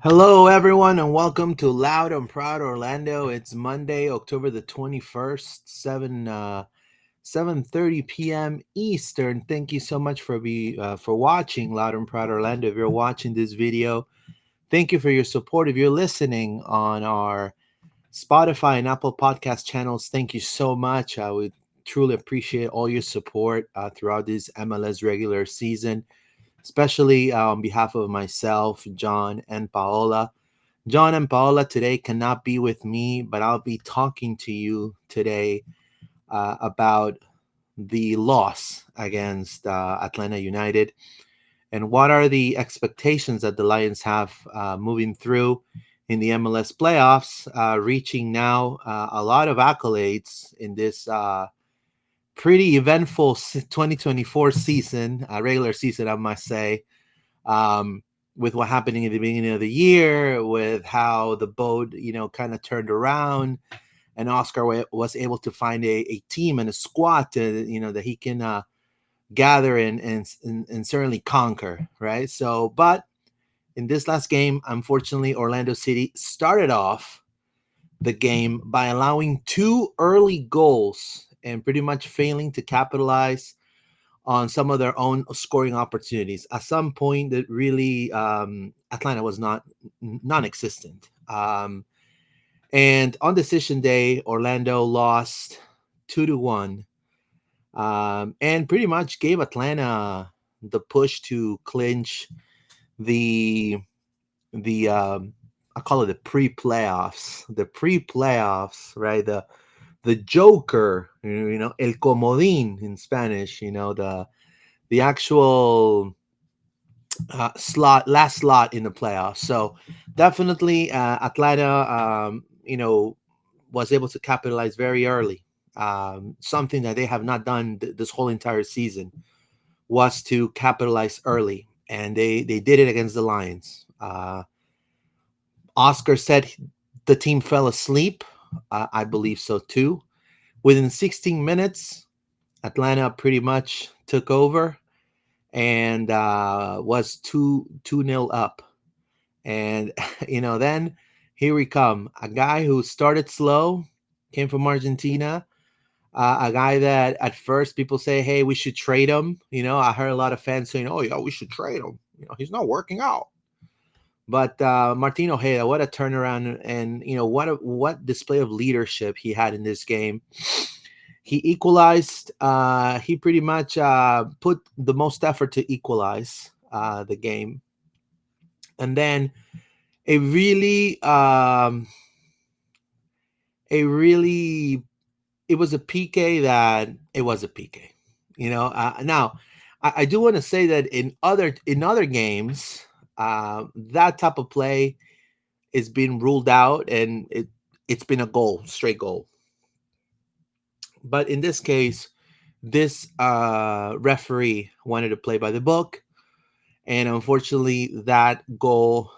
Hello, everyone, and welcome to Loud and Proud Orlando. It's Monday, October the 21st, 7:30 p.m. Eastern. Thank you so much for watching Loud and Proud Orlando. If you're watching this video, thank you for your support. If you're listening on our Spotify and Apple Podcast channels, thank you so much. I would truly appreciate all your support throughout this MLS regular season, especially on behalf of myself, John, and Paola. John and Paola today cannot be with me, but I'll be talking to you today about the loss against Atlanta United and what are the expectations that the Lions have moving through in the MLS playoffs, reaching now a lot of accolades in this pretty eventful 2024 season, regular season, I must say. Um, with what happening at the beginning of the year, with how the boat, kind of turned around, and Oscar was able to find a team and a squad that he can gather and certainly conquer, right? So, but in this last game, unfortunately, Orlando City started off the game by allowing two early goals and pretty much failing to capitalize on some of their own scoring opportunities. At some point, that really Atlanta was not non-existent. And on decision day, Orlando lost 2-1, and pretty much gave Atlanta the push to clinch the I call it the pre-playoffs, right? The Joker, El Comodín in Spanish, the actual last slot in the playoffs. So definitely, Atlanta, was able to capitalize very early. Something that they have not done this whole entire season was to capitalize early, and they did it against the Lions. Oscar said the team fell asleep. I believe so too. Within 16 minutes, Atlanta pretty much took over and was two nil up. And then here we come, a guy who started slow, came from Argentina, a guy that at first people say, "Hey, we should trade him." I heard a lot of fans saying, "Oh yeah, we should trade him. He's not working out." But Martin Ojeda, what a turnaround, and what display of leadership he had in this game. He equalized. He pretty much put the most effort to equalize the game, and then a really, it was a PK that it was a PK. Now, I do want to say that in other games, that type of play is being ruled out, and it's been a goal, straight goal. But in this case, this referee wanted to play by the book, and unfortunately, that goal,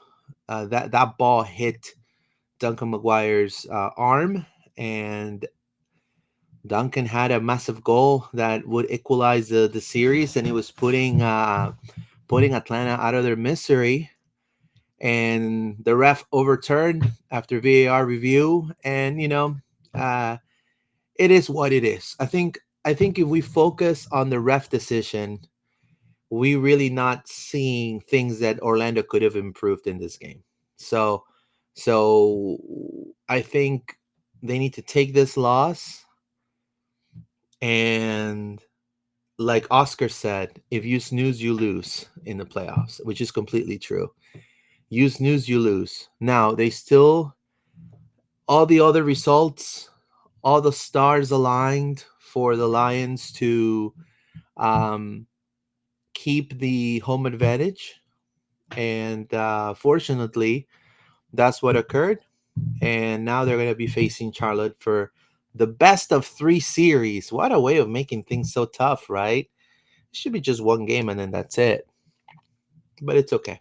that ball hit Duncan McGuire's arm, and Duncan had a massive goal that would equalize the series, and it was putting Atlanta out of their misery. And the ref overturned after VAR review, and uh, it is what it is. I think if we focus on the ref decision, we really not seeing things that Orlando could have improved in this game. So I think they need to take this loss, and like Oscar said, if you snooze, you lose in the playoffs, which is completely true. You snooze, you lose. Now, they still, all the other results, all the stars aligned for the Lions to um, keep the home advantage. And fortunately, that's what occurred. And now they're going to be facing Charlotte for the best of three series. What a way of making things so tough, right? It should be just one game and then that's it. But it's okay.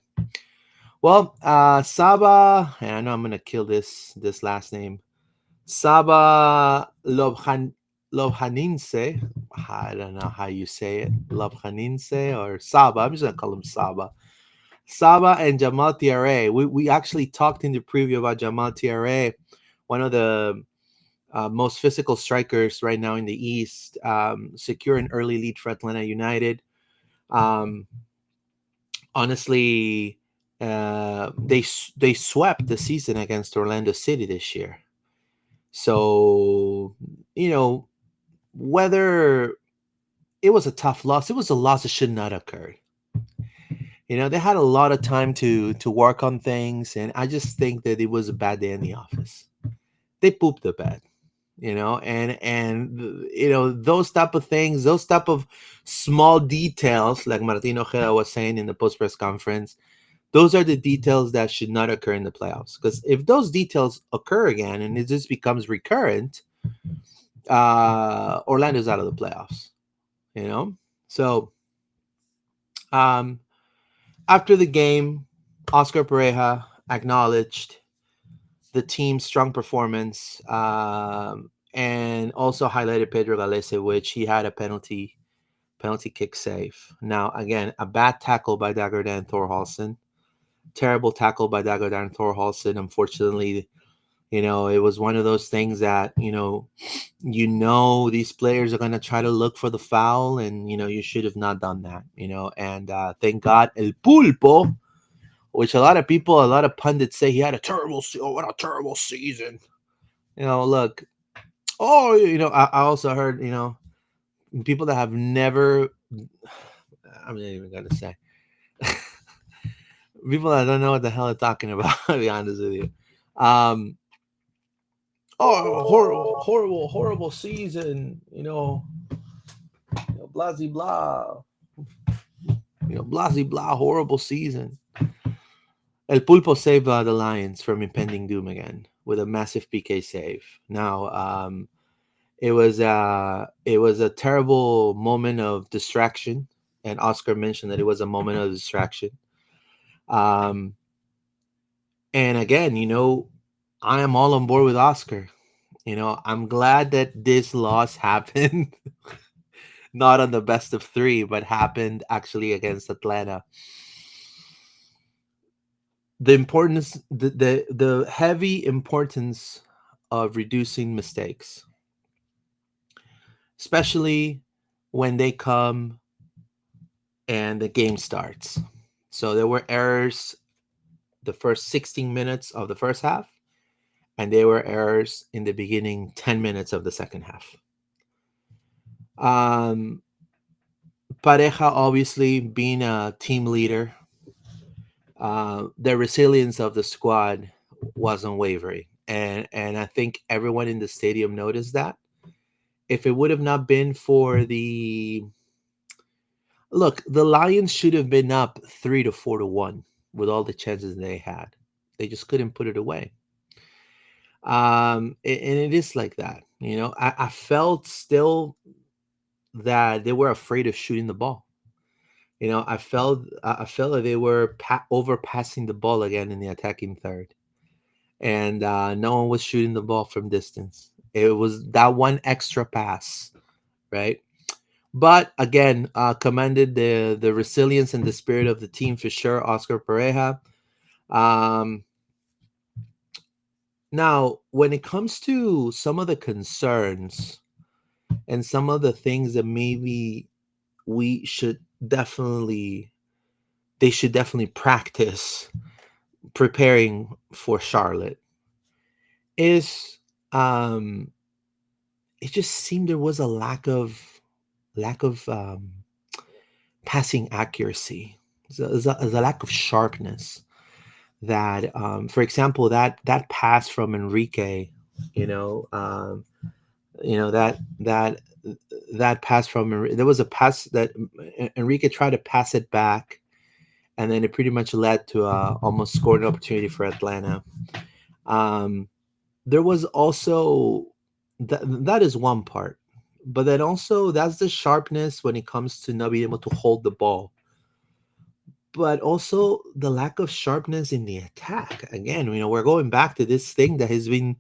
Well, Saba, and I know I'm gonna kill this last name. Saba Lobhaninse. I don't know how you say it. Lobhaninse or Saba. I'm just gonna call him Saba. Saba and Jamal Tiare. We actually talked in the preview about Jamal Tiare, one of the most physical strikers right now in the East, secure an early lead for Atlanta United. Um, honestly, they swept the season against Orlando City this year. So you know whether it was a tough loss, it was a loss that should not occur. They had a lot of time to work on things, and I just think that it was a bad day in the office. They pooped the bed, and those type of things, those type of small details, like Martin Ojeda was saying in the post press conference, those are the details that should not occur in the playoffs. Because if those details occur again and it just becomes recurrent, Orlando's out of the playoffs. You know, so um, after the game, Oscar Pareja acknowledged the team's strong performance, and also highlighted Pedro Galese, which he had a penalty kick save. Now, again, a bad tackle by Dagerdan Thorhalsen. Terrible tackle by Dagerdan Thorhalsen. Unfortunately, it was one of those things that, these players are going to try to look for the foul, and, you should have not done that, and thank God El Pulpo, which a lot of pundits say he had a what a terrible season. Look, I also heard, people that have never, I'm not even going to say, people that don't know what the hell they're talking about, to be honest with you. Um, oh, horrible season, blah, blah, blah, blah, horrible season. El Pulpo saved the Lions from impending doom again with a massive PK save. Now, it was a terrible moment of distraction, and Oscar mentioned that it was a moment of distraction. Um, and again, I am all on board with Oscar. I'm glad that this loss happened, not on the best of three, but happened actually against Atlanta. The importance, the heavy importance of reducing mistakes, especially when they come and the game starts. So there were errors the first 16 minutes of the first half, and there were errors in the beginning 10 minutes of the second half. Um, Pareja, obviously, being a team leader, the resilience of the squad was unwavering. And I think everyone in the stadium noticed that. If it would have not been for the Lions should have been up 3-4-1 with all the chances they had. They just couldn't put it away. And it is like that. I felt still that they were afraid of shooting the ball. I felt that they were overpassing the ball again in the attacking third, and no one was shooting the ball from distance. It was that one extra pass, right? But again, commended the resilience and the spirit of the team for sure, Oscar Pareja. Um, Now, when it comes to some of the concerns and some of the things that maybe we should definitely, they should definitely practice preparing for Charlotte is, it just seemed there was a lack of passing accuracy. There's a lack of sharpness that, for example, that pass from Enrique, you know, um, that pass from there was a pass that Enrique tried to pass it back, and then it pretty much led to almost scored an opportunity for Atlanta. Um, there was also that is one part, but then also that's the sharpness when it comes to not being able to hold the ball, but also the lack of sharpness in the attack. Again, we're going back to this thing that has been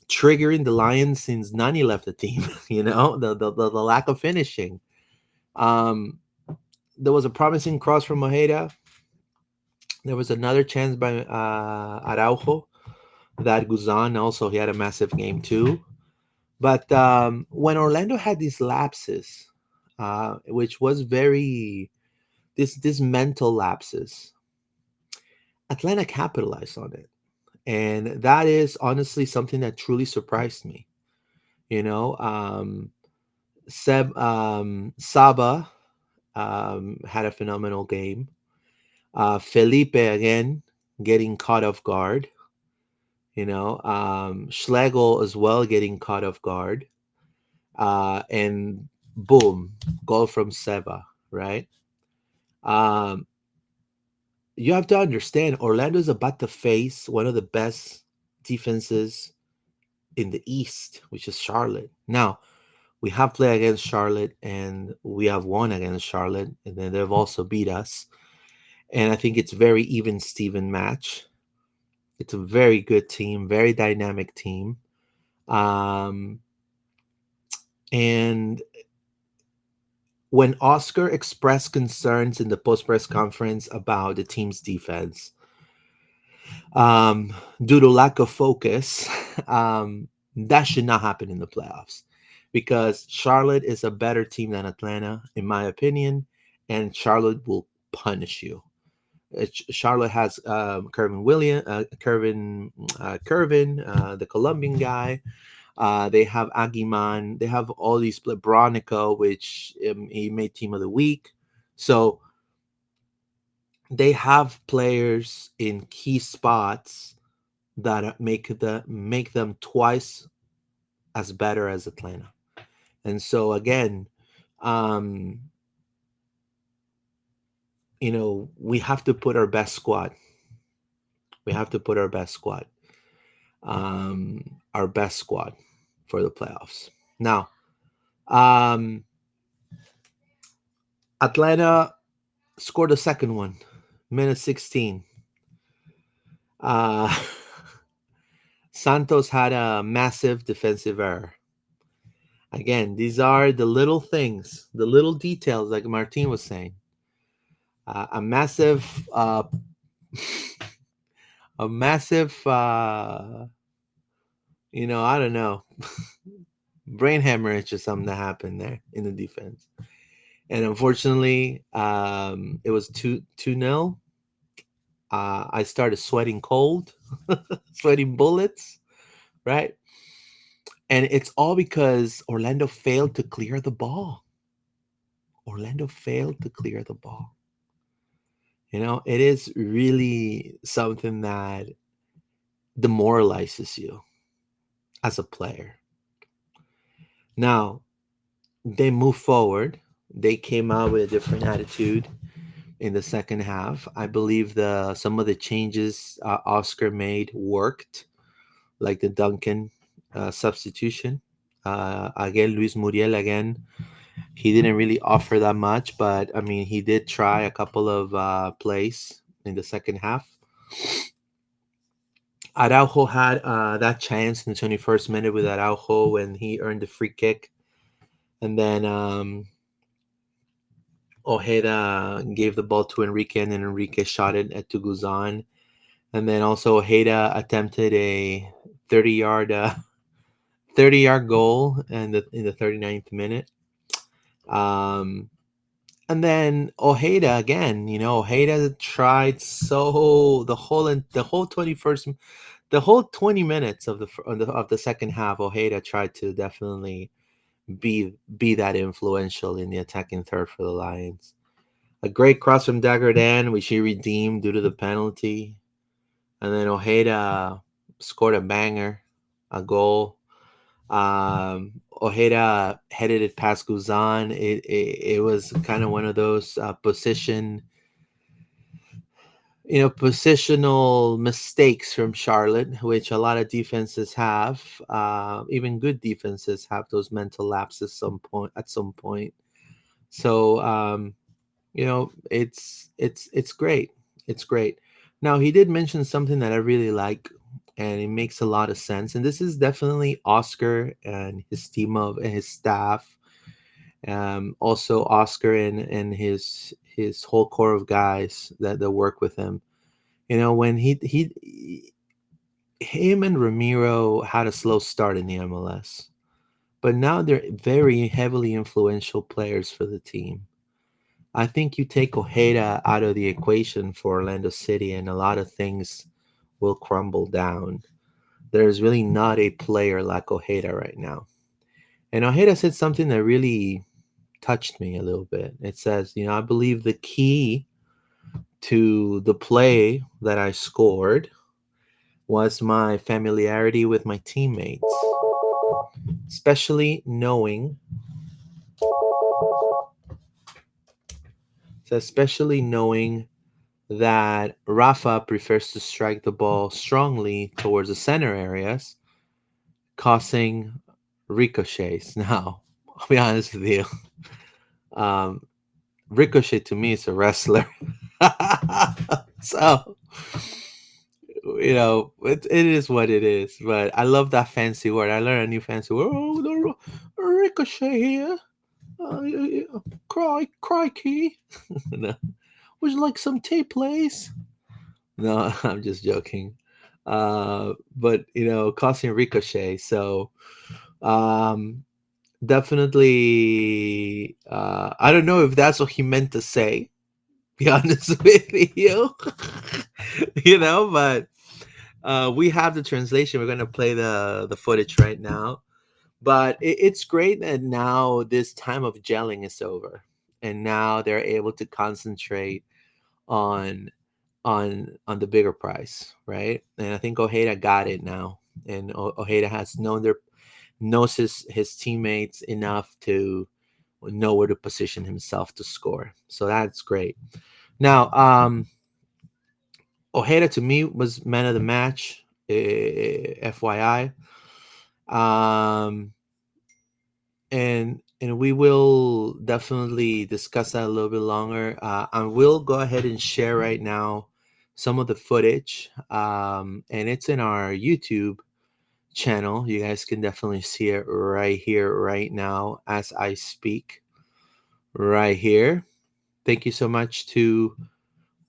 triggering the Lions since Nani left the team. The lack of finishing. Um, there was a promising cross from Ojeda. There was another chance by Araujo that Guzan also he had a massive game too. But when Orlando had these lapses, which was very this mental lapses, Atlanta capitalized on it, and that is honestly something that truly surprised me. You know, Saba had a phenomenal game. Felipe again getting caught off guard. Schlegel as well getting caught off guard. And boom, goal from Seva, right? Um, you have to understand Orlando's about to face one of the best defenses in the East, which is Charlotte. Now, we have played against Charlotte and we have won against Charlotte, and then they've also beat us. And I think it's very even Steven match. It's a very good team, very dynamic team. Um, and when Oscar expressed concerns in the post press conference about the team's defense, due to lack of focus, that should not happen in the playoffs because Charlotte is a better team than Atlanta, in my opinion, and Charlotte will punish you. Charlotte has Curvin, the Colombian guy. They have Aguiman. They have all these Bronico, which he made team of the week. So they have players in key spots that make them twice as better as Atlanta. And so again, um, we have to put our best squad. We have to put our best squad for the playoffs. Now, um, Atlanta scored a second one, minute 16. Uh, Santos had a massive defensive error. Again, these are the little things, the little details, like Martin was saying. A massive, a massive, I don't know, brain hemorrhage or something that happened there in the defense. And unfortunately, it was two nil. I started sweating cold, sweating bullets, right? And it's all because Orlando failed to clear the ball. Orlando failed to clear the ball. It is really something that demoralizes you as a player. Now, they move forward. They came out with a different attitude in the second half. I believe the some of the changes Oscar made worked, like the Duncan substitution. Again, Luis Muriel again. He didn't really offer that much, but I mean, he did try a couple of plays in the second half. Araujo had that chance in the 21st minute with Araujo when he earned the free kick. And then Ojeda gave the ball to Enrique, and then Enrique shot it at to Guzan. And then also Ojeda attempted a 30-yard 30-yard goal in the 39th minute. Um, and then Ojeda again, Ojeda tried so the whole 20 minutes of the second half. Ojeda tried to definitely be that influential in the attacking third for the Lions. A great cross from Dagerdan, which he redeemed due to the penalty. And then Ojeda scored a banger, a goal. Ojeda headed it past Guzan. It was kind of one of those positional mistakes from Charlotte, which a lot of defenses have. Even good defenses have those mental lapses at some point. So it's great. It's great. Now he did mention something that I really like, and it makes a lot of sense. And this is definitely Oscar and his team and his staff. Also Oscar and his whole core of guys that work with him. When him and Ramiro had a slow start in the MLS, but now they're very heavily influential players for the team. I think you take Ojeda out of the equation for Orlando City, and a lot of things will crumble down. There's really not a player like Ojeda right now. And Ojeda said something that really touched me a little bit. It says, I believe the key to the play that I scored was my familiarity with my teammates, especially knowing especially knowing that Rafa prefers to strike the ball strongly towards the center areas, causing ricochets. Now, I'll be honest with you. Um, Ricochet to me is a wrestler. So, it is what it is. But I love that fancy word. I learned a new fancy word. Oh, the Ricochet here. Crikey. No. Would you like some tea, please? No, I'm just joking. But causing ricochet. So um, definitely, I don't know if that's what he meant to say. Be honest with you, but we have the translation. We're gonna play the footage right now. But it's great that now this time of gelling is over, and now they're able to concentrate on on the bigger price, right? And I think Ojeda got it now, and Ojeda has knows his teammates enough to know where to position himself to score. So that's great. Now, Ojeda to me was man of the match. FYI, um, and we will definitely discuss that a little bit longer. I will go ahead and share right now some of the footage, and it's in our YouTube channel. You guys can definitely see it right here, right now, as I speak, right here. Thank you so much to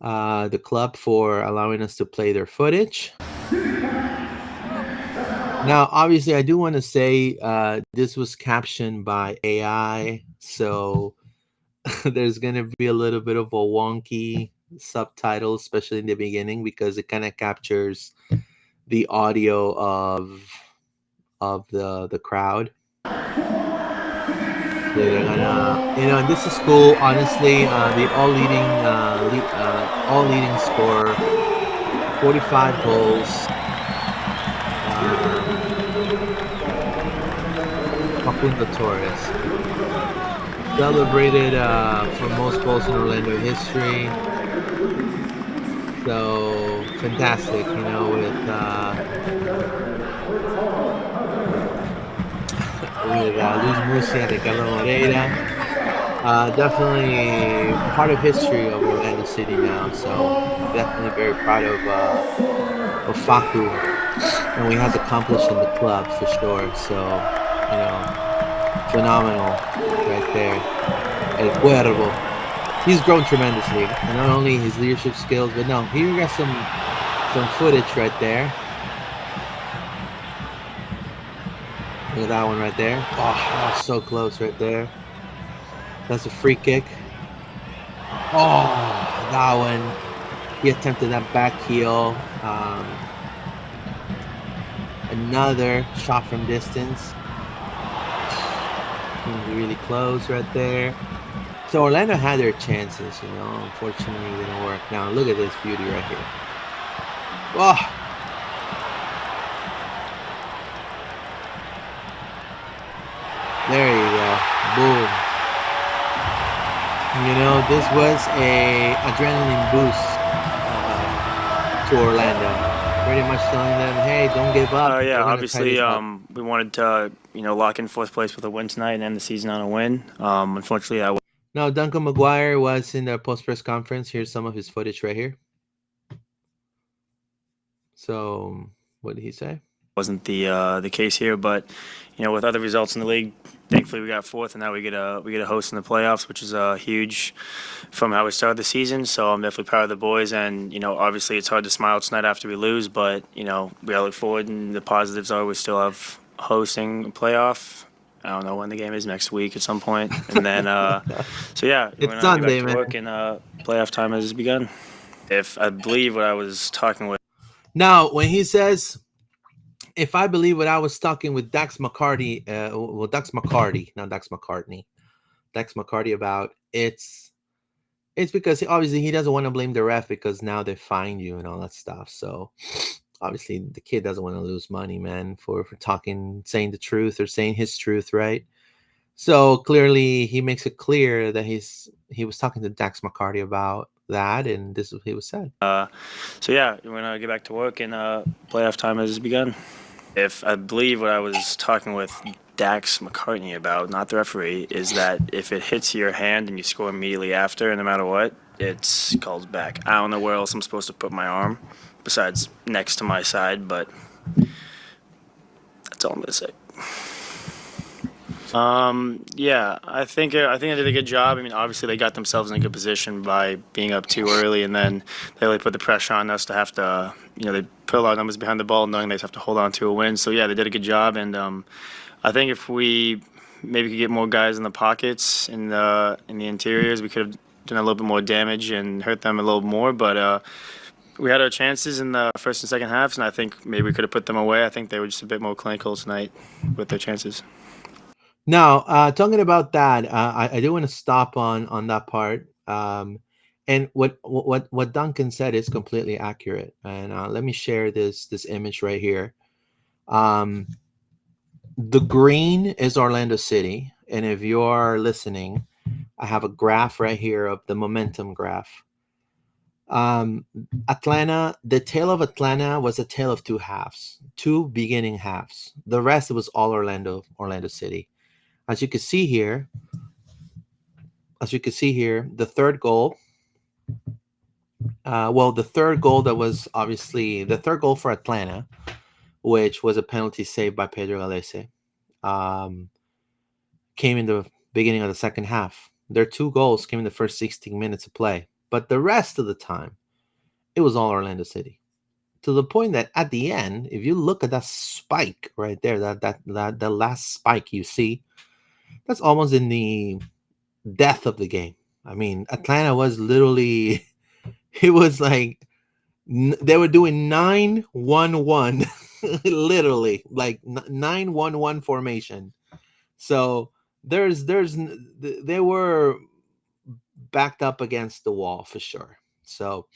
the club for allowing us to play their footage. Now, obviously, I do want to say this was captioned by AI, so there's going to be a little bit of a wonky subtitle, especially in the beginning, because it kind of captures the audio of the crowd. So they're gonna, and this is cool. Honestly, the all leading score 45 goals. Um, Facundo Torres celebrated for most goals in Orlando history. So fantastic, with Luis Musia and Ricardo Moreira. Definitely part of history of Orlando City now. So definitely very proud of Facu and what he has accomplished in the club for sure. So phenomenal right there. El Cuervo. He's grown tremendously, and not only his leadership skills, but no, here you got some footage right there. Look at that one right there. Oh, that was so close right there. That's a free kick. Oh, that one. He attempted that back heel. Another shot from distance. Came really close right there. So Orlando had their chances, Unfortunately, it didn't work. Now look at this beauty right here. Oh, there you go. Boom. This was a adrenaline boost to Orlando. Pretty much telling them, hey, don't give up. Yeah, We're going to tie obviously, this up. we wanted to, lock in fourth place with a win tonight and end the season on a win. Unfortunately, that Now, Duncan McGuire was in the post-press conference. Here's some of his footage right here. So, what did he say? wasn't the case here, but with other results in the league, thankfully we got fourth, and now we get a host in the playoffs, which is huge from how we started the season. So I'm definitely proud of the boys, and obviously it's hard to smile tonight after we lose, but we gotta look forward, and the positives are we still have hosting a playoff. I don't know when the game is, next week at some point, and then so yeah, we're It's gonna get back Sunday, to work, man. and playoff time has begun. If I believe what I was talking with. Now, when he says, if I believe what I was talking with Dax McCarty, well, Dax McCarty, not Dax McCartney, Dax McCarty about, it's because obviously he doesn't want to blame the ref because now they find you and all that stuff. So obviously the kid doesn't want to lose money, man, for talking, saying the truth or saying his truth, right? So clearly he makes it clear that he was talking to Dax McCarty about that, and this is what he was said. So yeah, we're gonna get back to work, and playoff time has begun. If I believe what I was talking with Dax McCartney about, not the referee, is that if it hits your hand and you score immediately after, no matter what, it's called back. I don't know where else I'm supposed to put my arm besides next to my side, but that's all I'm gonna say. Yeah, I think I did a good job. I mean, obviously they got themselves in a good position by being up too early, and then they really put the pressure on us to have to, they put a lot of numbers behind the ball, knowing they have to hold on to a win. So yeah, they did a good job, and I think if we maybe could get more guys in the pockets in the interiors, we could have done a little bit more damage and hurt them a little more. But we had our chances in the first and second halves, and I think maybe we could have put them away. I think they were just a bit more clinical tonight with their chances. Now, talking about that, I do want to stop on that part. And what Duncan said is completely accurate. And let me share this image right here. Um, the green is Orlando City, and if you're listening, I have a graph right here of the momentum graph. Um, Atlanta, the tale of Atlanta was a tale of two halves, two beginning halves. The rest, it was all Orlando City. As you can see here, the third goal. Well, the third goal that was obviously the third goal for Atlanta, which was a penalty saved by Pedro Galese, um, came in the beginning of the second half. Their two goals came in the first 16 minutes of play, but the rest of the time, it was all Orlando City. To the point that at the end, if you look at that spike right there, that the last spike you see, that's almost in the death of the game. I mean, Atlanta was literally, it was like they were doing 9-1-1, literally like 9-1-1 formation. So they were backed up against the wall for sure. So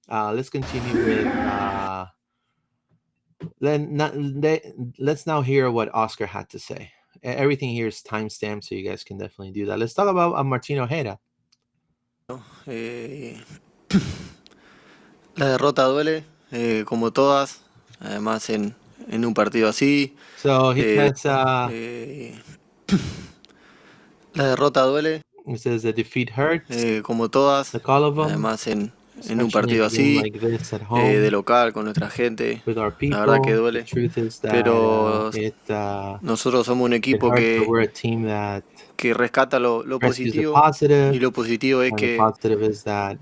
let's continue with let's now hear what Oscar had to say. Everything here is timestamped, so you guys can definitely do that. Let's talk about Martino Ojeda. Eh, la derrota duele, como todas, además en un partido así. So he Eh, says, eh, la derrota duele, he says the defeat hurts, como todas, like all of them, además en un especially in partido a game así, like this at de home local, con nuestra gente. with our La verdad que people. The duele, truth is that pero nosotros somos un it equipo hurts, but we're a team that que rescata lo rescues the positivo, y positive, lo positivo es and the que positive is that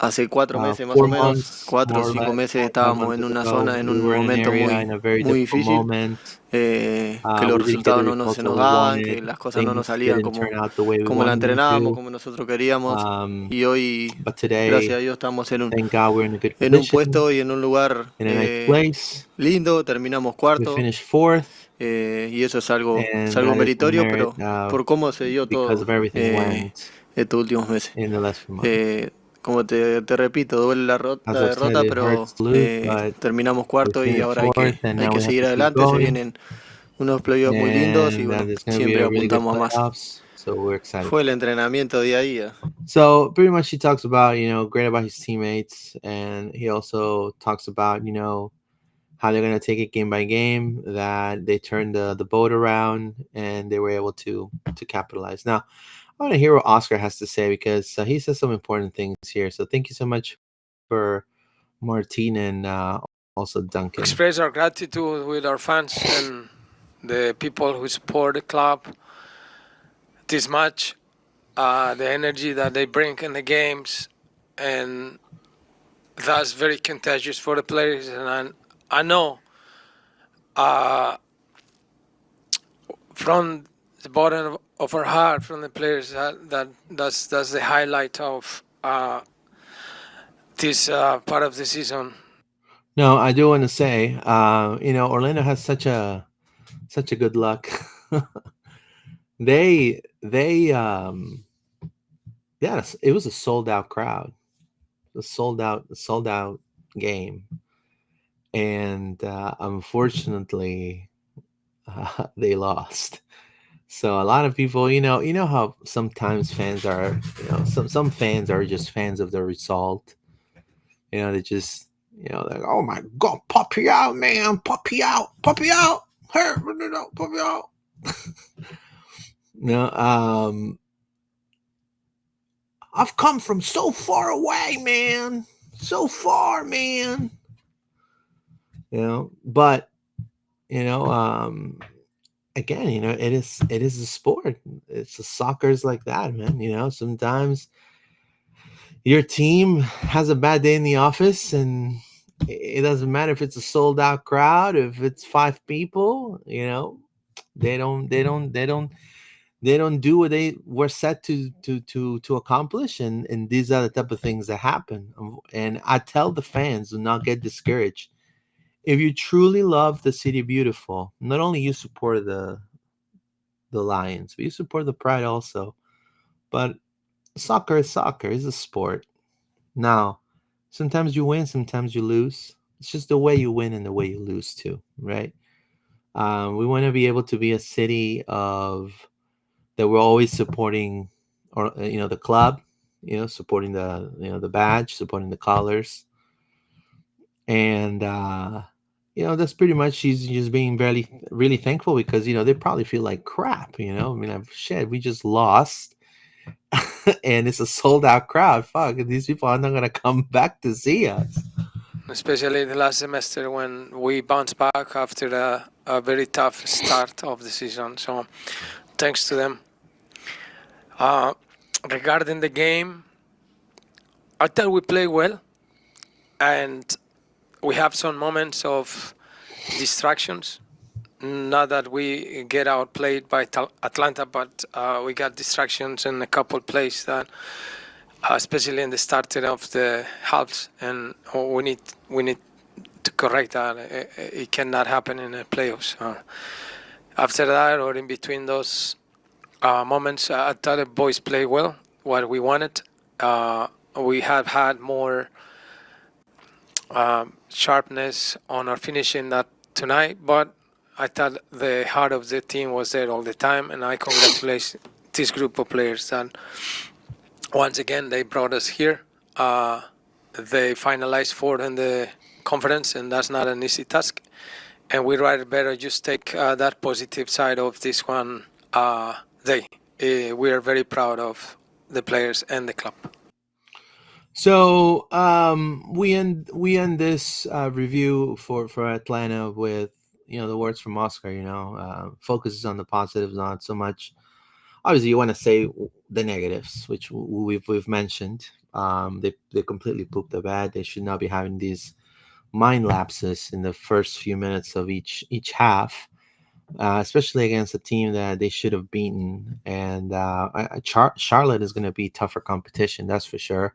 hace 4 meses más o four menos, months, 4 o 5 meses, four or five estábamos months en una ago, zona, en we un were in an momento area muy, in a very muy difficult difícil, moment. que los We didn't get the resultados no results se that nos we daban, que wanted. las cosas no nos Things salían didn't turn out the way we como la wanted them entrenábamos, to. como nosotros queríamos. Um, Y hoy, but today, gracias a Dios, estamos thank God, we're in a good en un position, puesto y en un lugar in a nice place. lindo. Terminamos We cuarto, finished fourth, y eso es and algo that is a meritorio, merit pero por cómo se dio because todo of everything went estos últimos meses. in the last few months. Como te repito, duele As la I've said, derrota, it pero hurts to lose, but terminamos we cuarto y finished ahora fourth, and hay now que we have seguir to keep adelante. Se going, vienen unos playoffs muy lindos y and bueno, there's going to be siempre a really good apuntamos a más. playoffs. So we're excited. Fue el entrenamiento día a día. So pretty much he talks about, great about his teammates, and he also talks about, how they're going to take it game by game, that they turned the boat around and they were able to capitalize. Now, I want to hear what Oscar has to say because he says some important things here. So thank you so much for Martin and also Duncan. Express our gratitude with our fans and the people who support the club. this match, the energy that they bring in the games, and that's very contagious for the players. And I know uh, from the bottom of our heart, from the players, that's the highlight of this part of the season. No, I do want to say, Orlando has such a good luck. They yes, it was a sold out crowd, a sold out game, and unfortunately, they lost. So a lot of people, you know how sometimes fans are, some fans are just fans of the result. They just, like, oh my god, puppy out, man, puppy out, hey, puppy out. No, I've come from so far away, man, so far, man. But you know, again, it is a sport. It's a soccer's like that, man. Sometimes your team has a bad day in the office, and it doesn't matter if it's a sold out crowd, if it's five people. They don't do what they were set to accomplish, and these are the type of things that happen. And I tell the fans, do not get discouraged. If you truly love the city beautiful, not only you support the Lions, but you support the Pride also. But soccer is soccer. It's a sport. Now, sometimes you win, sometimes you lose. It's just the way you win and the way you lose too, right? We want to be able to be a city of that we're always supporting, or the club, supporting the badge, supporting the colors, and that's pretty much she's just being really really thankful because they probably feel like crap. I mean, we just lost. And it's a sold out crowd. Fuck, these people are not gonna come back to see us. Especially the last semester when we bounced back after a very tough start of the season. So thanks to them. Uh, Regarding the game, I thought we played well, and we have some moments of distractions. Not that we get outplayed by Atlanta, but we got distractions in a couple plays that, especially in the starting of the halves, and we need to correct that. It cannot happen in the playoffs. After that, or in between those moments, I thought the boys played well, what we wanted. We have had more sharpness on our finishing that tonight, but I thought the heart of the team was there all the time, and I congratulate this group of players. And once again, they brought us here. They finalized fourth in the conference, and that's not an easy task. And we rather better just take that positive side of this one day. We are very proud of the players and the club. So we end this review for Atlanta with the words from Oscar. Focuses on the positives, not so much. Obviously, you want to say the negatives, which we've mentioned. They completely pooped the bed. They should not be having these mind lapses in the first few minutes of each half, especially against a team that they should have beaten. And Charlotte is going to be tougher competition, that's for sure.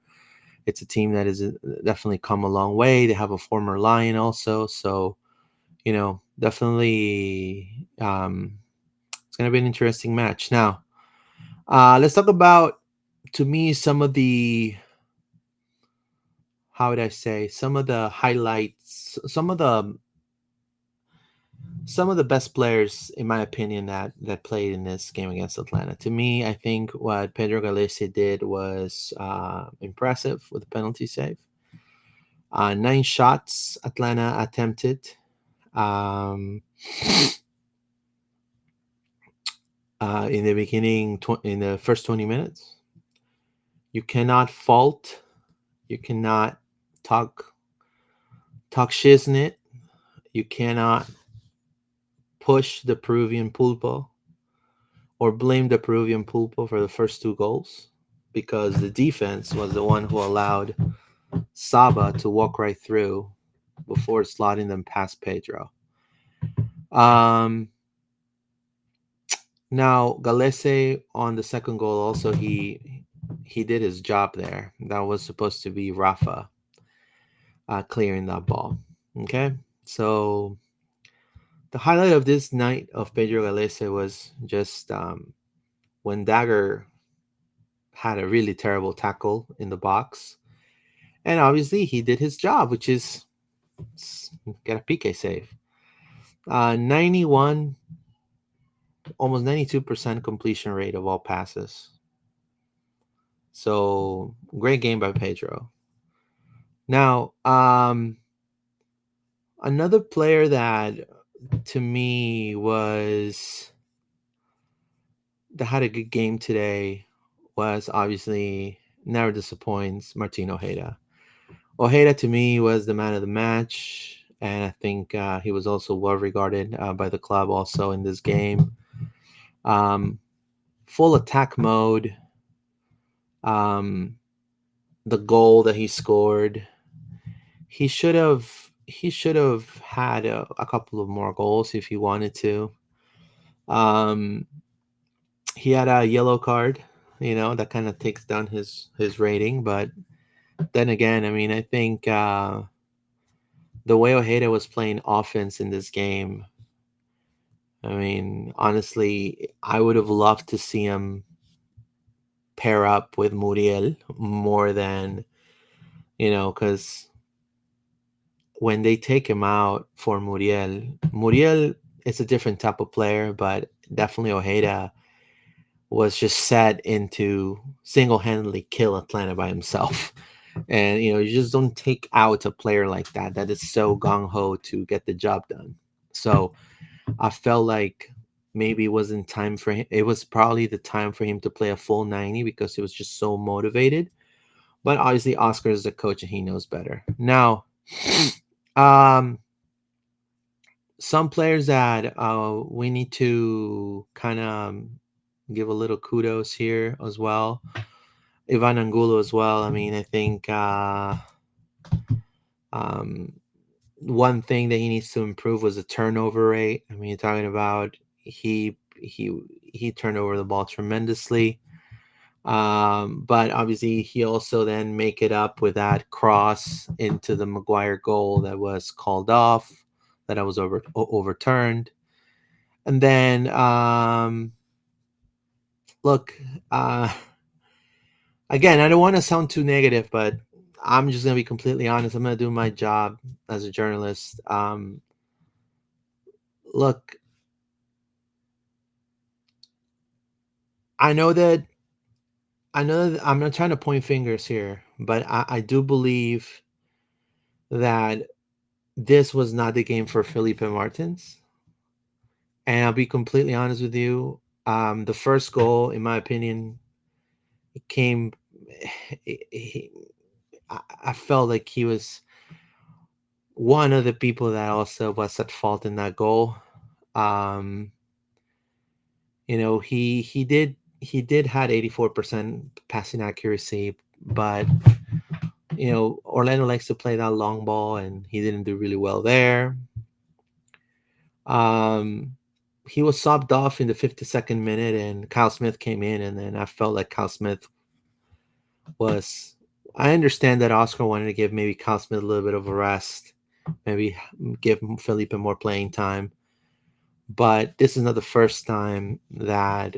It's a team that has definitely come a long way. They have a former Lion also, so definitely it's going to be an interesting match. Now, let's talk about, to me, some of the, how would I say, some of the highlights, some of the best players, in my opinion, that played in this game against Atlanta. To me, I think what Pedro Galese did was impressive with the penalty save. 9 shots Atlanta attempted. Um, in the beginning, in the first 20 minutes, you cannot fault. You cannot talk shiznit. You cannot push the Peruvian pulpo. or blame the Peruvian pulpo for the first two goals because the defense was the one who allowed Saba to walk right through before slotting them past Pedro. Um, Now Galese on the second goal also he did his job there. That was supposed to be Rafa clearing that ball. Okay, so the highlight of this night of Pedro Galese was just when Dagger had a really terrible tackle in the box, and obviously he did his job, which is get a PK save. 91, almost 92% completion rate of all passes. So great game by Pedro. Now, another player that to me was that had a good game today was obviously never disappoints Martin Ojeda. Ojeda to me was the man of the match, and I think he was also well regarded by the club also in this game. Um, Full attack mode. Um, the goal that he scored, he should have had a couple of more goals if he wanted to. Um, he had a yellow card, that kind of takes down his rating. But then again, I mean, I think the way Ojeda was playing offense in this game, I mean, honestly, I would have loved to see him pair up with Muriel more than because when they take him out for Muriel is a different type of player, but definitely Ojeda was just set into single-handedly kill Atlanta by himself. And you just don't take out a player like that is so gung-ho to get the job done. So I felt like maybe it wasn't time for him. It was probably the time for him to play a full 90 because he was just so motivated. But obviously Oscar is the coach and he knows better. Now, um some players that we need to kind of give a little kudos here as well. Ivan Angulo as well. I mean, I think um, one thing that he needs to improve was the turnover rate. I mean, you're talking about he turned over the ball tremendously. But obviously, he also then make it up with that cross into the Maguire goal that was called off, that I was overturned. And then, look, uh, again, I don't want to sound too negative, but I'm just gonna be completely honest. I'm gonna do my job as a journalist. Look, I know that I'm not trying to point fingers here, but I do believe that this was not the game for Felipe Martins. And I'll be completely honest with you. The first goal, in my opinion, it came. He, I felt like he was one of the people that also was at fault in that goal. Um, he did had 84% passing accuracy, but Orlando likes to play that long ball, and he didn't do really well there. Um, he was subbed off in the 52nd minute, and Kyle Smith came in, and then I felt like Kyle Smith was. I understand that Oscar wanted to give maybe Kyle Smith a little bit of a rest, maybe give Felipe more playing time, but this is not the first time that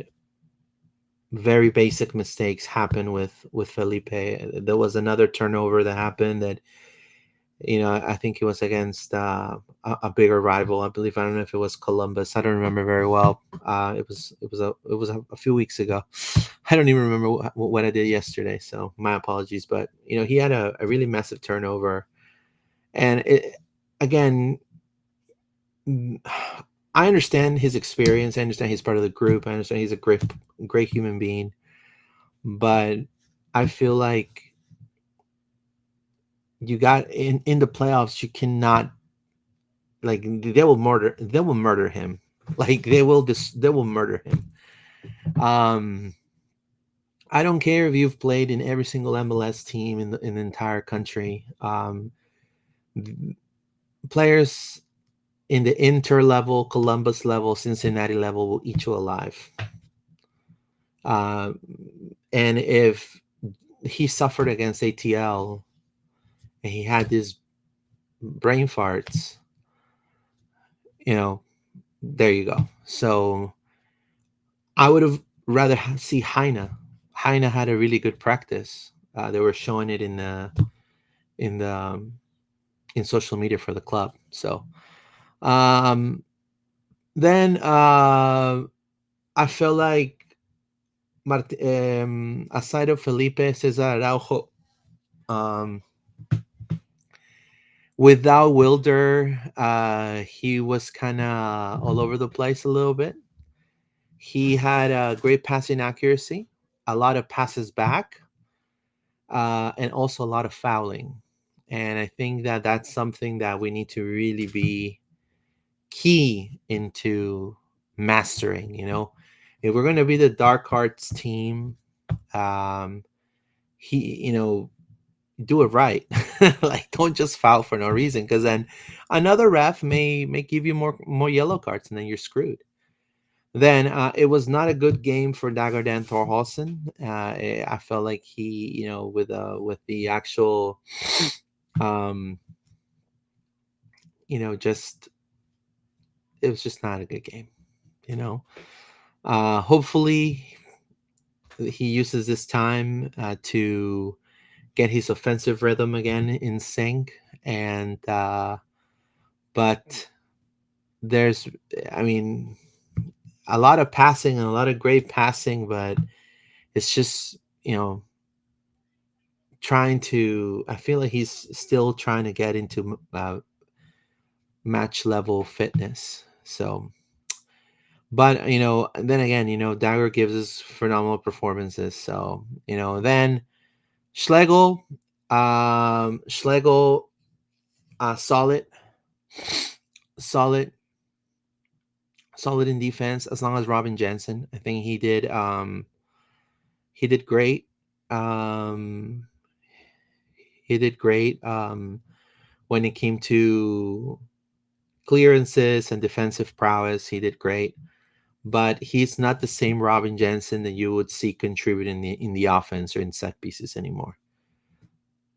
very basic mistakes happen with Felipe. There was another turnover that happened that I think it was against a bigger rival. I believe, I don't know if it was Columbus. I don't remember very well. It was a few weeks ago. I don't even remember what I did yesterday. So my apologies. But he had a really massive turnover, and again, I understand his experience. I understand he's part of the group. I understand he's a great human being, but I feel like you got in the playoffs, you cannot, like, they will murder him. Like they will murder him. Um, I don't care if you've played in every single MLS team in the entire country. Players in the Inter level, Columbus level, Cincinnati level will eat you alive. Uh, and if he suffered against ATL and he had these brain farts, you know, there you go. So I would have rather see Heine. Heine had a really good practice. They were showing it in the in social media for the club. So um, then I feel like aside of Felipe Cesar Araujo, um, without Wilder, he was kind of all over the place a little bit. He had a great passing accuracy, a lot of passes back, and also a lot of fouling. And I think that that's something that we need to really be key into mastering. If we're going to be the dark arts team, um, he, do it right. Like, don't just foul for no reason, because then another ref may give you more yellow cards, and then you're screwed. Then it was not a good game for Dagerdan Thorhalsen. I felt like he, with the actual, um, just it was just not a good game. Hopefully he uses this time to get his offensive rhythm again in sync, and but there's, I mean, a lot of passing and a lot of great passing, but it's just, trying to, I feel like he's still trying to get into match level fitness. So, but then again, Dagger gives us phenomenal performances. So, then Schlegel, Schlegel, solid, solid, solid in defense, as long as Robin Jensen. I think he did great. Um, he did great when it came to clearances and defensive prowess. He did great, but he's not the same Robin Jensen that you would see contribute in the offense or in set pieces anymore.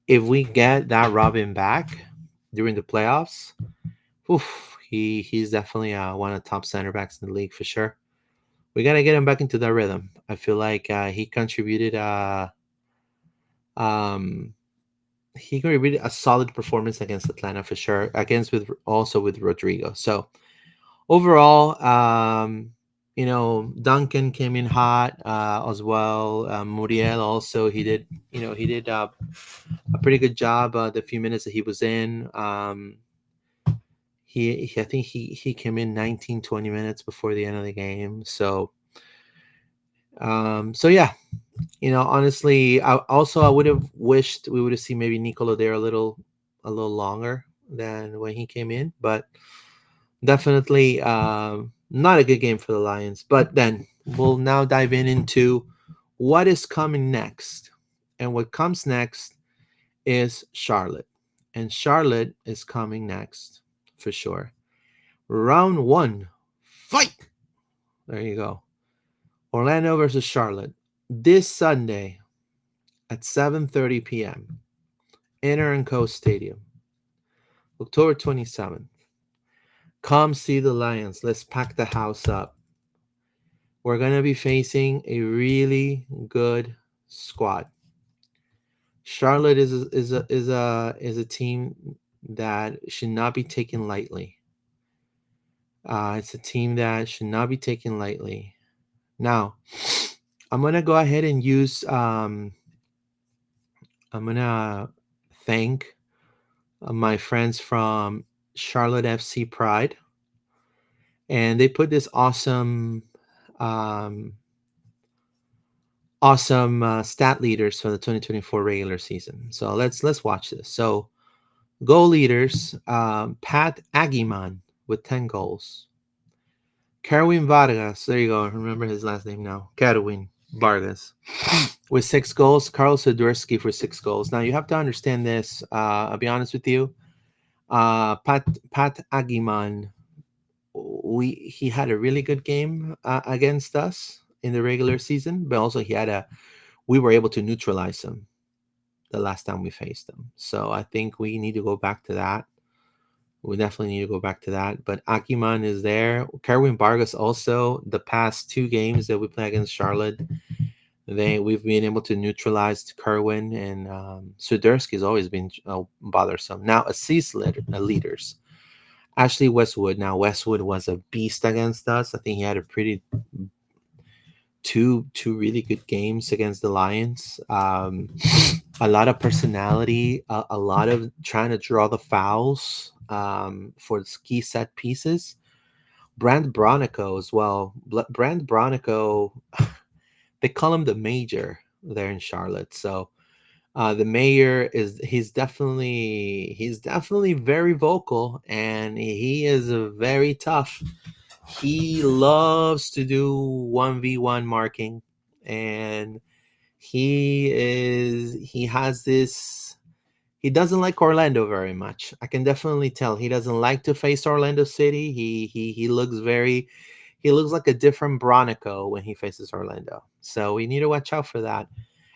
If we get that Robin back during the playoffs, he's definitely one of the top center backs in the league for sure. We gotta get him back into that rhythm. I feel like he contributed. Um, he contributed a solid performance against Atlanta for sure. Against with Rodrigo. So overall, Duncan came in hot as well. Muriel also, he did a pretty good job the few minutes that he was in. I think he came in 19, 20 minutes before the end of the game. So yeah, honestly, I would have wished we would have seen maybe Nicolo there a little longer than when he came in, but definitely not a good game for the Lions. But then we'll now dive into what is coming next. And what comes next is Charlotte. And Charlotte is coming next for sure. Round one, fight! There you go. Orlando versus Charlotte. This Sunday at 7:30 p.m. Inter and Co Stadium. October 27th. Come see the Lions. Let's pack the house up. We're going to be facing a really good squad. Charlotte is a team that should not be taken lightly. It's a team that should not be taken lightly. Now, I'm gonna go ahead and use. I'm gonna thank my friends from Charlotte FC Pride, and they put this um, awesome stat leaders for the 2024 regular season. So let's watch this. So goal leaders: Pat Aguiman with 10 goals, Kerwin Vargas. There you go. Remember his last name now. Kerwin Vargas with 6 goals. Carlos Swiderski for 6 goals. Now you have to understand this. I'll be honest with you. Pat Agiman, he had a really good game against us in the regular season, but also we were able to neutralize him the last time we faced him. So I think we need to go back to that. We definitely need to go back to that. But Akiman is there. Kerwin Vargas also. The past 2 games that we play against Charlotte, we've been able to neutralize Kerwin, and Suderski's always been bothersome. Now leaders. Ashley Westwood. Now Westwood was a beast against us. I think he had a pretty two really good games against the Lions. A lot of personality, a lot of trying to draw the fouls for key set pieces. Brand Bronico as well. Brand Bronico, they call him the Major there in Charlotte. So the mayor he's definitely very vocal, and he is very tough. He loves to do 1v1 marking, and he has this. He doesn't like Orlando very much. I can definitely tell he doesn't like to face Orlando City. He looks like a different Bronico when he faces Orlando. So we need to watch out for that.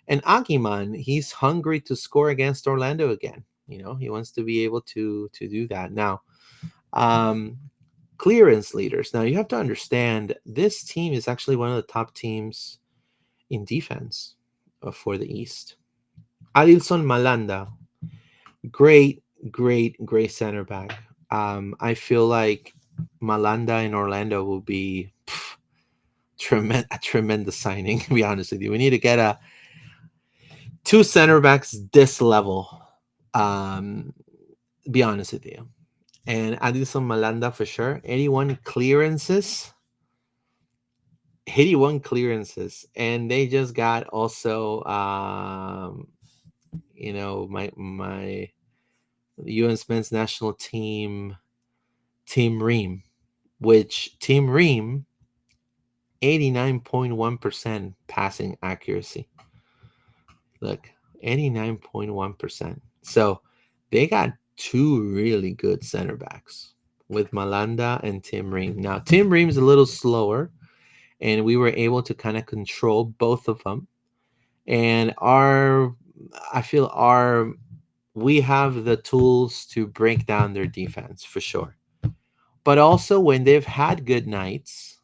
And Agiman, he's hungry to score against Orlando again. He wants to be able to do that. Now, um, clearance leaders. Now you have to understand this team is actually one of the top teams in defense for the East. Adilson Malanda, great, great center back. I feel like Malanda in Orlando will be a tremendous signing. To be honest with you, we need to get two center backs this level. Um, be honest with you, and Adilson Malanda for sure. 81 clearances, and they just got also my US men's national team Ream, which team Ream 89.1% passing accuracy. Look, 89.1%. So they got two really good center backs with Malanda and Tim Ream. Now Tim Ream's a little slower, and we were able to kind of control both of them. And I feel we have the tools to break down their defense for sure. But also, when they've had good nights,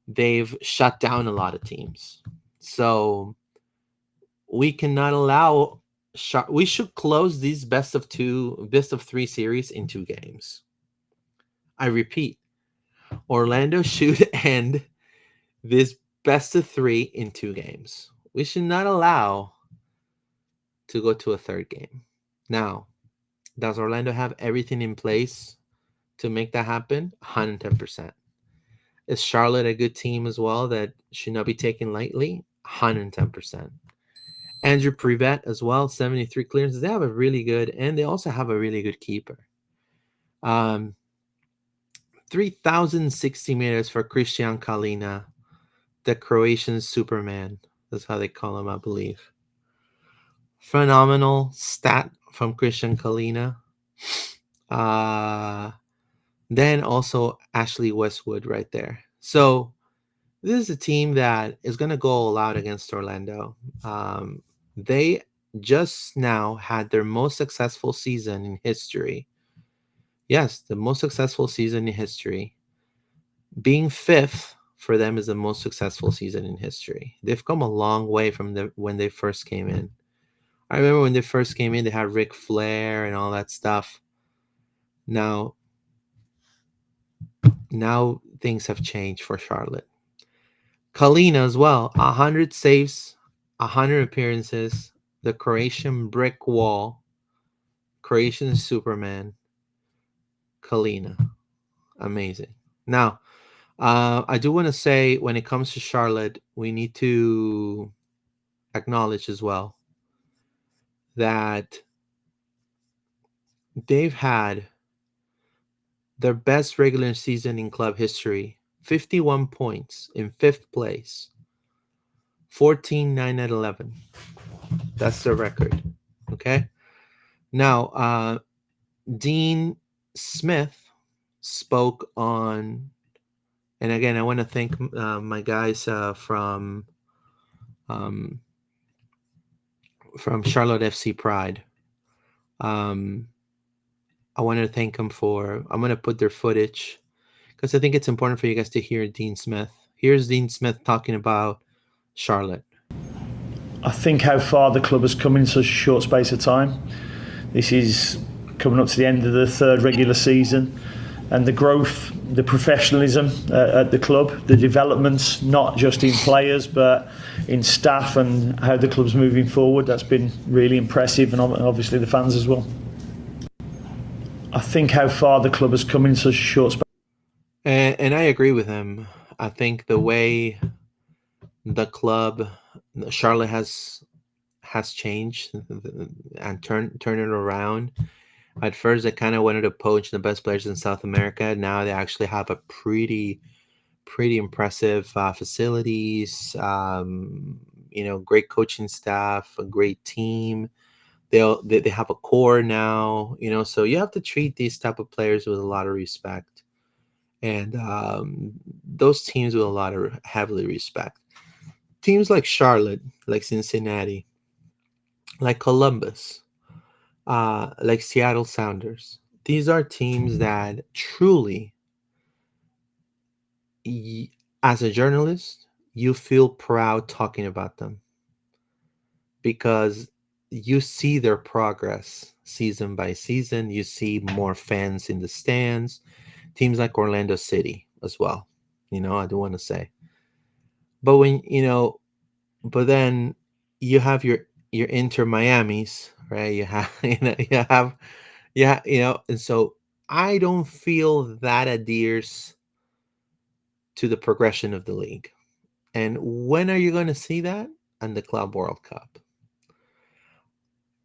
they've shut down a lot of teams. So we cannot allow. We should close these best of 3 series in 2 games. I repeat, Orlando should end this best of 3 in 2 games. We should not allow to go to a third game. Now, does Orlando have everything in place to make that happen? 110%. Is Charlotte a good team as well that should not be taken lightly? 110%. Andrew Privet as well, 73 clearances. They have a really good, and they also have a really good keeper. 3,060 meters for Christian Kalina, the Croatian Superman. That's how they call him, I believe. Phenomenal stat from Christian Kalina. Then also Ashley Westwood right there. So this is a team that is going to go all out against Orlando. They just now had their most successful season in history. Yes, the most successful season in history. Being fifth for them is the most successful season in history. They've come a long way from when they first came in. I remember when they first came in, they had Ric Flair and all that stuff. Now things have changed for Charlotte. Kalina as well, 100 saves, 100 appearances, the Croatian brick wall, Croatian Superman, Kalina. Amazing. Now, I do want to say when it comes to Charlotte, we need to acknowledge as well that they've had their best regular season in club history 51 points in fifth place, 14, 9, and 11. That's the record. Okay. Now, Dean Smith spoke on, and again, I want to thank my guys um, from Charlotte FC Pride. Um, I want to thank them for. I'm going to put their footage because I think it's important for you guys to hear Dean Smith. Here's Dean Smith talking about Charlotte. I think how far the club has come in such a short space of time. This is coming up to the end of the third regular season, and the growth, the professionalism at the club, the developments, not just in players but in staff and how the club's moving forward, that's been really impressive, and obviously the fans as well. I think how far the club has come in such a short space. And I agree with him. I think the way the club, Charlotte has changed and turned it around. At first, they kind of wanted to poach the best players in South America. Now they actually have a pretty impressive facilities. Great coaching staff, a great team. They have a core now. So you have to treat these type of players with a lot of respect, and those teams with a lot of heavily respect. Teams like Charlotte, like Cincinnati, like Columbus, like Seattle Sounders. These are teams that truly, as a journalist, you feel proud talking about them because you see their progress season by season. You see more fans in the stands. Teams like Orlando City as well. I do want to say. But but then you have your Inter Miamis, right? You have and so I don't feel that adheres to the progression of the league. And when are you going to see that? On the Club World Cup.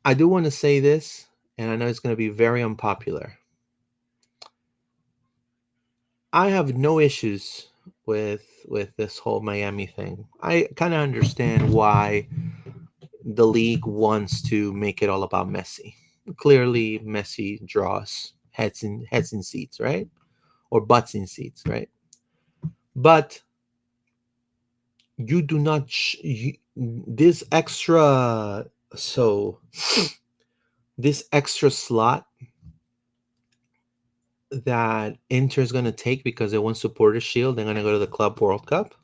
I do want to say this, and I know it's going to be very unpopular. I have no issues with this whole Miami thing. I kind of understand why the league wants to make it all about Messi. Clearly, Messi draws heads in seats, right? Or butts in seats, right? But you do not this extra this extra slot that Inter is going to take because they won Supporter Shield. They're going to go to the Club World Cup.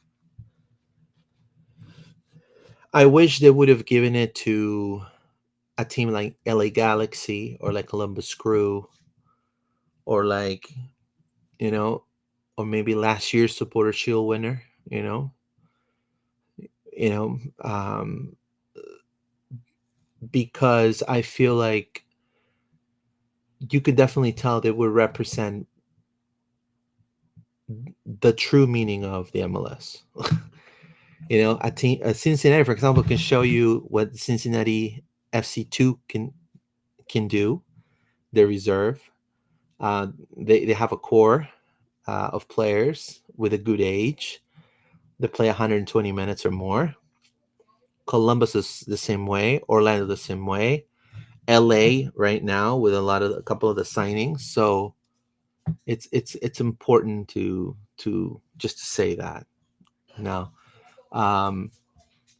I wish they would have given it to a team like LA Galaxy or like Columbus Crew or like, or maybe last year's Supporter Shield winner, um, because I feel like you could definitely tell they would represent the true meaning of the MLS. A team, Cincinnati, for example, can show you what Cincinnati FC2 can do. Their reserve, they have a core of players with a good age. They play 120 minutes or more. Columbus is the same way. Orlando the same way. LA right now with a couple of the signings. So it's important to just to say that. Now,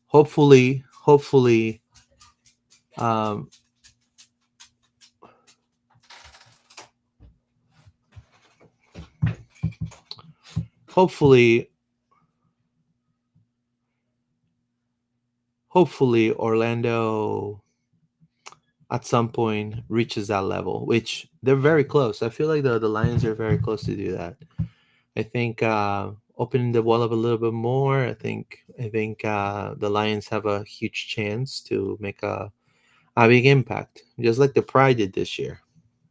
hopefully, um, hopefully Orlando at some point reaches that level, which they're very close. I feel like the Lions are very close to do that. I think opening the wall up a little bit more. I think the Lions have a huge chance to make a big impact, just like the Pride did this year,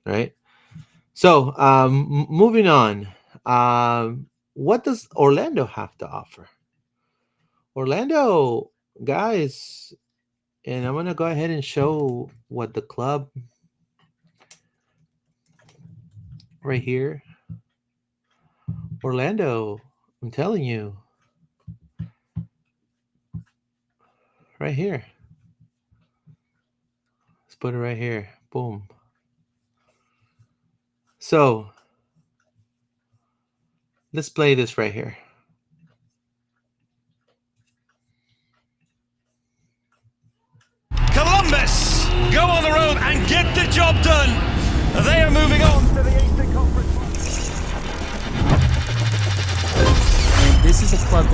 right? So moving on, what does Orlando have to offer? Orlando, guys, and I'm gonna go ahead and show what the club right here. Orlando I'm telling you. Right here. Let's put it right here. Boom. So let's play this right here. Columbus go on the road and get the job done. They are moving on to the Eastern Conference. This is a club.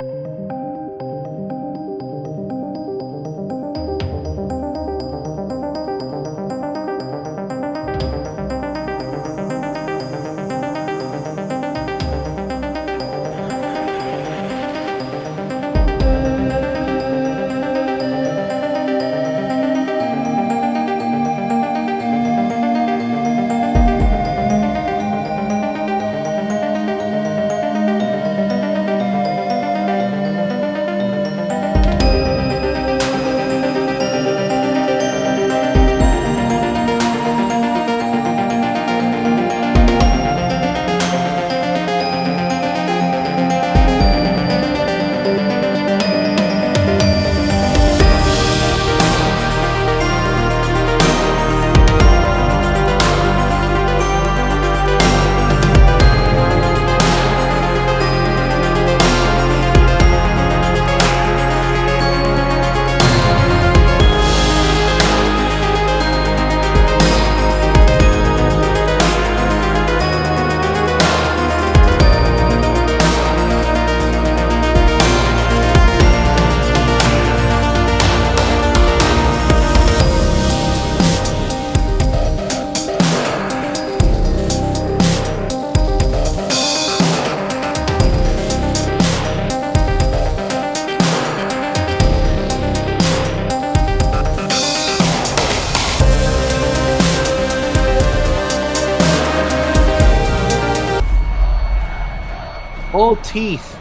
All teeth.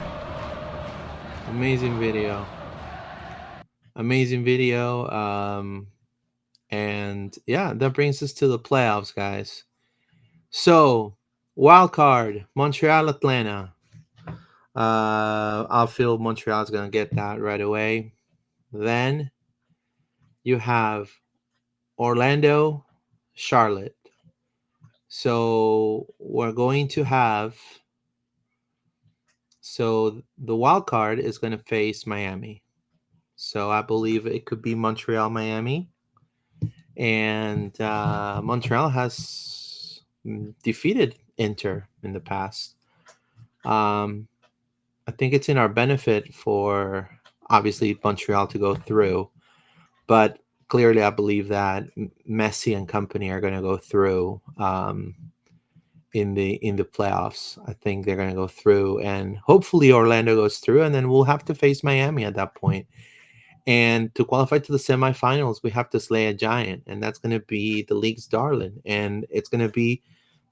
Amazing video. Amazing video. And yeah, that brings us to the playoffs, guys. So, wild card, Montreal, Atlanta. I feel Montreal's gonna get that right away. Then you have Orlando, Charlotte. So we're going to have. So the wild card is going to face Miami. So I believe it could be Montreal, Miami, and Montreal has defeated Inter in the past. I think it's in our benefit for obviously Montreal to go through, but clearly I believe that Messi and company are going to go through in the playoffs. I think they're going to go through, and hopefully Orlando goes through, and then we'll have to face Miami at that point. And to qualify to the semifinals, we have to slay a giant, and that's going to be the league's darling, and it's going to be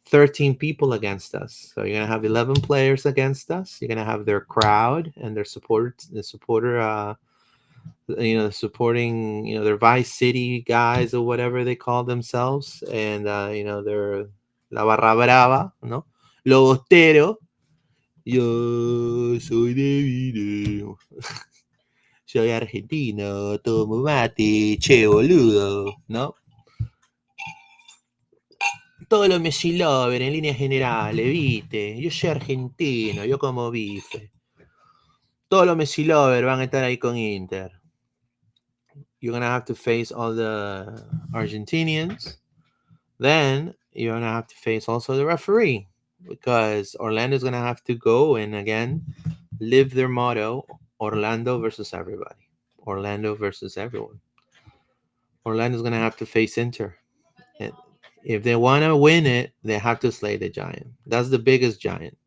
13 people against us. So you're going to have 11 players against us. You're going to have their crowd and their supporting, their Vice City guys or whatever they call themselves. And, they're La Barra Brava, ¿no? Lo Bostero. Yo soy de video. Soy argentino, tomo mate, che boludo, ¿no? Todos los Messi lover en líneas generales, ¿viste? Yo soy argentino, yo como bife. Todos los Messi lover van a estar ahí con Inter. You're gonna have to face all the Argentinians. Then you're gonna have to face also the referee, because Orlando's gonna have to go and again live their motto: Orlando versus everybody. Orlando versus everyone. Orlando's gonna have to face Inter. And if they want to win it, they have to slay the giant. That's the biggest giant.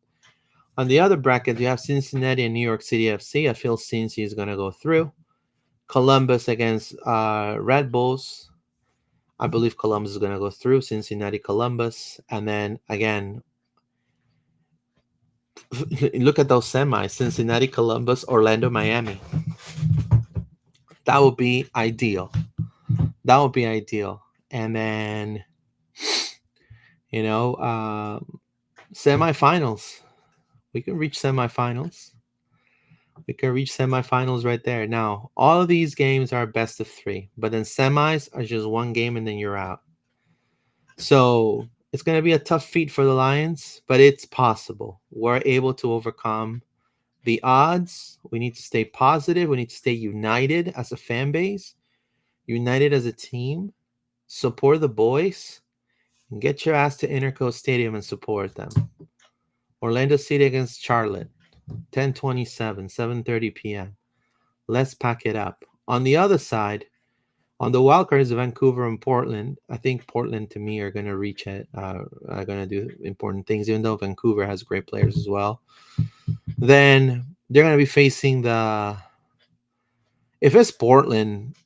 On the other bracket, you have Cincinnati and New York City FC. I feel Cincy is going to go through. Columbus against Red Bulls. I believe Columbus is going to go through. Cincinnati, Columbus. And then again, look at those semis: Cincinnati, Columbus, Orlando, Miami. That would be ideal. That would be ideal. And then, semifinals. We can reach semifinals. We could reach semifinals right there. Now, all of these games are best of 3, but then semis are just one game and then you're out. So it's going to be a tough feat for the Lions, but it's possible. We're able to overcome the odds. We need to stay positive. We need to stay united as a fan base, united as a team, support the boys, and get your ass to Interco Stadium and support them. Orlando City against Charlotte, 10:27, 7:30 p.m. Let's pack it up. On the other side, on the wild cards, Vancouver and Portland. I think Portland to me are going to reach it. Are going to do important things, even though Vancouver has great players as well. Then they're going to be facing the. If it's Portland,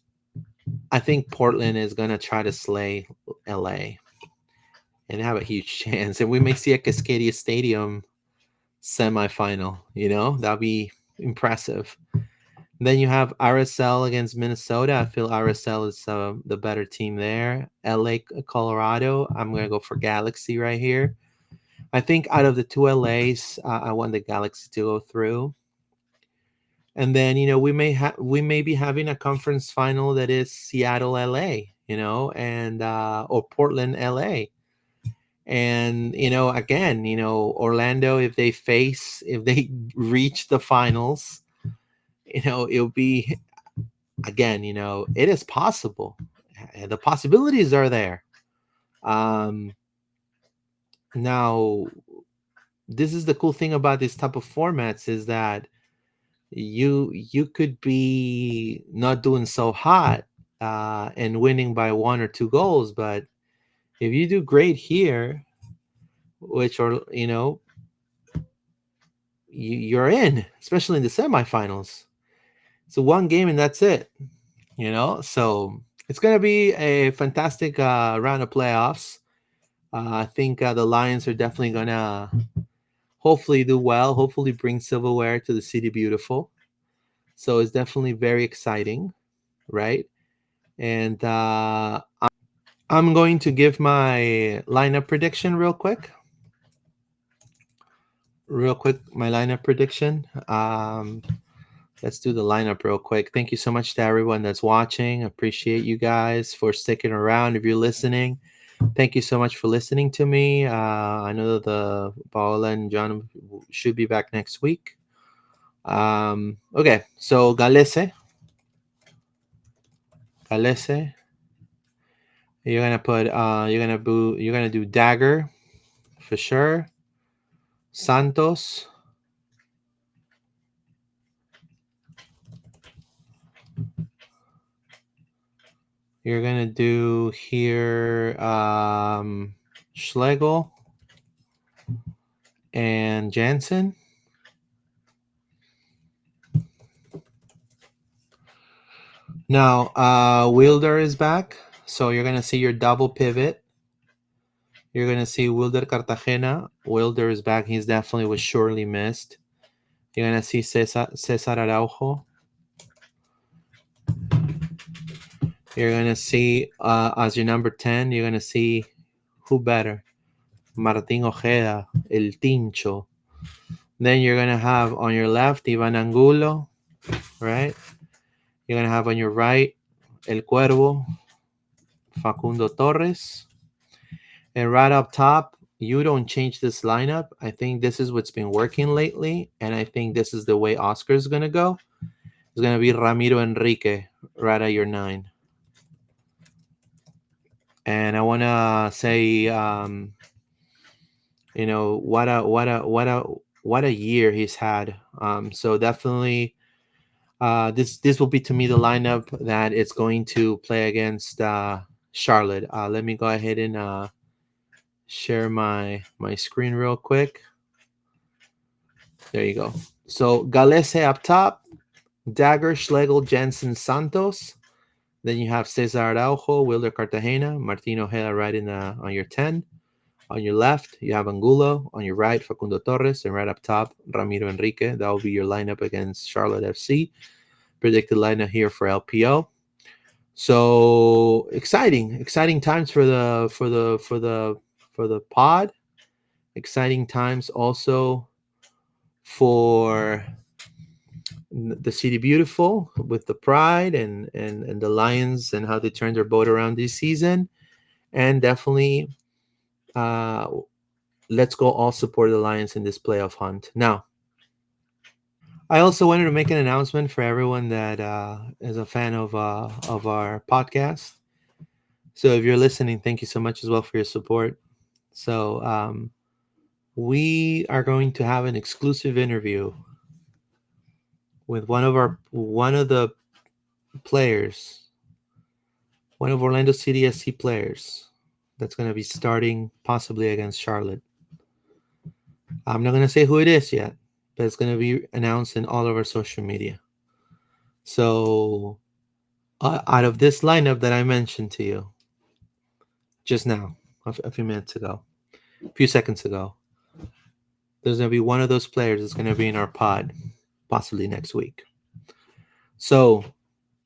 I think Portland is going to try to slay LA and have a huge chance. And we may see a Cascadia Stadium semifinal. That'd be impressive. Then you have RSL against Minnesota. I feel RSL is the better team there. LA, Colorado. I'm going to go for Galaxy right here. I think out of the two LAs, I want the Galaxy to go through. And then, we may be having a conference final that is Seattle, LA, and or Portland, LA. And, again, Orlando, if they reach the finals, it'll be, again, it is possible. The possibilities are there. Now, this is the cool thing about this type of formats is that you could be not doing so hot and winning by 1 or 2 goals, but if you do great here, which are you're in, especially in the semifinals. So one game and that's it. So it's going to be a fantastic round of playoffs. I think the Lions are definitely going to hopefully do well, hopefully bring silverware to the City Beautiful. So it's definitely very exciting, right? And I'm going to give my lineup prediction real quick. My lineup prediction. Let's do the lineup real quick. Thank you so much to everyone that's watching. Appreciate you guys for sticking around. If you're listening, thank you so much for listening to me. I know that the Paola and John should be back next week. Okay, so Galese. You're gonna do Dagger for sure. Santos. You're gonna do here Schlegel and Jansen. Now Wilder is back, so you're gonna see your double pivot. You're gonna see Wilder Cartagena. Wilder is back. He's definitely was surely missed. You're gonna see Cesar Araujo. You're gonna see as your number 10. You're gonna see who better, Martín Ojeda, El Tincho. Then you're gonna have on your left Ivan Angulo, right? You're gonna have on your right El Cuervo, Facundo Torres. And right up top, you don't change this lineup. I think this is what's been working lately, and I think this is the way Oscar's gonna go. It's gonna be Ramiro Enrique right at your 9. And I wanna say, what a year he's had. So definitely, this will be to me the lineup that it's going to play against Charlotte. Let me go ahead and share my screen real quick. There you go. So Galese up top, Dagger, Schlegel, Jensen, Santos. Then you have Cesar Araujo, Wilder Cartagena, Martín Ojeda right on your 10. On your left, you have Angulo. On your right, Facundo Torres. And right up top, Ramiro Enrique. That will be your lineup against Charlotte FC. Predicted lineup here for LPO. So exciting times for the pod. Exciting times also for the city beautiful with the pride and the Lions and how they turned their boat around this season. And definitely, uh, let's go all support the Lions in this playoff hunt. Now, I also wanted to make an announcement for everyone that is a fan of our podcast. So if you're listening, thank you so much as well for your support. So we are going to have an exclusive interview with one of the players, one of Orlando City SC players that's going to be starting possibly against Charlotte. I'm not going to say who it is yet, but it's going to be announced in all of our social media. So out of this lineup that I mentioned to you just now, a few minutes ago, a few seconds ago, there's going to be one of those players that's going to be in our pod possibly next week. So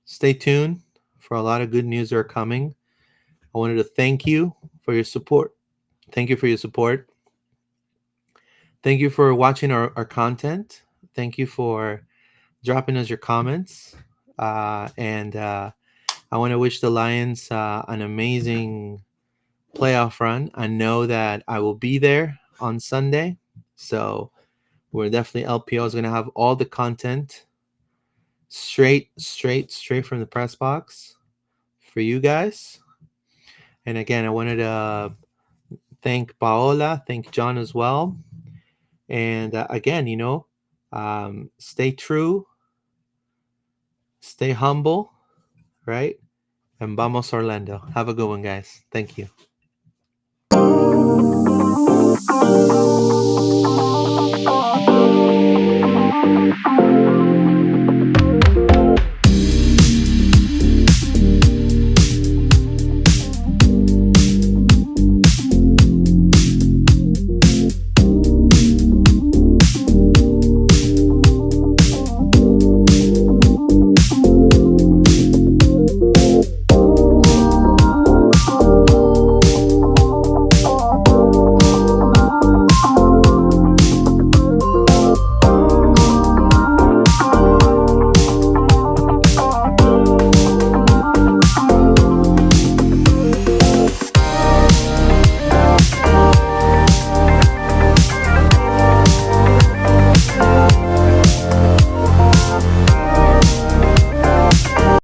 stay tuned for a lot of good news that are coming. I wanted to thank you for your support. Thank you for your support. Thank you for watching our content. Thank you for dropping us your comments. And I want to wish the Lions an amazing playoff run. I know that I will be there on Sunday. So we're definitely LPO is going to have all the content straight from the press box for you guys. And again, I wanted to thank Paola, thank John as well. And again, stay true, stay humble, right? And vamos Orlando. Have a good one, guys. Thank you.